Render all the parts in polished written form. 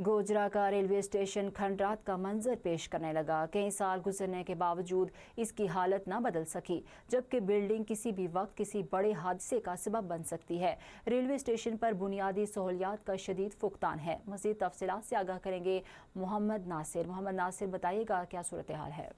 गोजरा का railway station खंडरात का मंजर पेश करने लगा। कई साल गुजरने के बावजूद इसकी हालत न बदल सकी, जबकि बिल्डिंग किसी भी वक्त किसी बड़े हादसे का सबब बन सकती है। रेलवे स्टेशन पर बुनियादी सहूलियात का शदीद फुकतान है। मज़ीद तफसीलात से आगाह करेंगे मोहम्मद नासिर। बताइएगा क्या सूरत हाल है।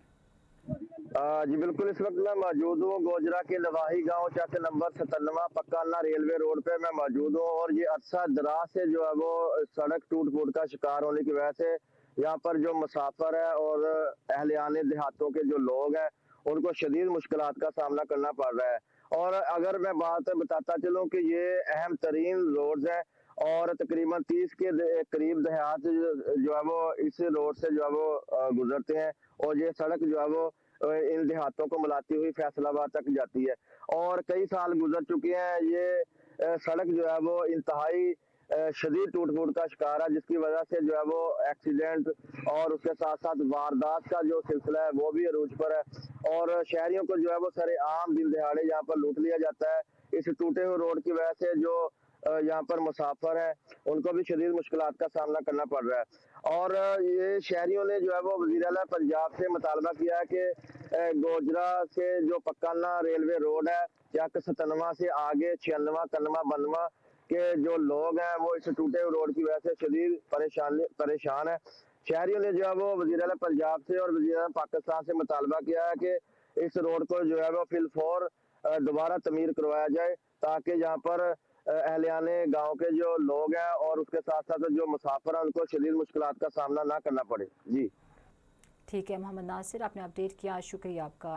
जी बिल्कुल, इस वक्त मैं मौजूद हूँ गोजरा के नवाही गांव चक नंबर 97 पक्काना रेलवे रोड पे मैं मौजूद हूँ। और ये अरसा दराज से जो है वो सड़क टूट फूट का शिकार होने की वजह से यहाँ पर जो मुसाफिर है और अहलियाने देहातों के जो लोग हैं उनको शदीद मुश्किलात का सामना करना पड़ रहा है। और अगर मैं बात बताता चलूँ कि ये अहम तरीन रोड है और तकरीबन 30 के करीब देहात जो है वो इस रोड से जो है वो गुजरते हैं। और ये सड़क जो है वो इन देहातों को मिलाती हुई फैसलाबाद तक जाती है और कई साल गुजर चुके हैं। ये सड़क जो है वो इंतहाई शदीद टूट फूट का शिकार है, जिसकी वजह से जो है वो एक्सीडेंट और उसके साथ साथ वारदात का जो सिलसिला है वो भी अरूज पर है। और शहरियों को जो है वो सरेआम दिन दिहाड़े यहाँ पर लूट लिया जाता है। इस टूटे हुए रोड की वजह से जो यहाँ पर मुसाफिर है उनको भी शदीद मुश्किलात का सामना करना पड़ रहा है। और ये शहरियों ने जो है वो वज़ीर आला पंजाब से मुतालबा किया है कि गोजरा से जो पक्काना रेलवे रोड है चक 97 से आगे 96 कन्नवा बनवा के जो लोग हैं वो इस टूटे हुए रोड की वजह से शदीद परेशान है। शहरियों ने जो है वो वज़ीर आला पंजाब से और वज़ीर आला पाकिस्तान से मुतालबा किया है कि इस रोड को जो है वो फिलफौर दोबारा तमीर करवाया जाए, ताकि यहाँ पर अहलियाने गांव के जो लोग हैं और उसके साथ साथ जो मुसाफिर हैं उनको शदीद मुश्किलात का सामना ना करना पड़े। जी ठीक है मोहम्मद नासिर, आपने अपडेट किया, शुक्रिया आपका।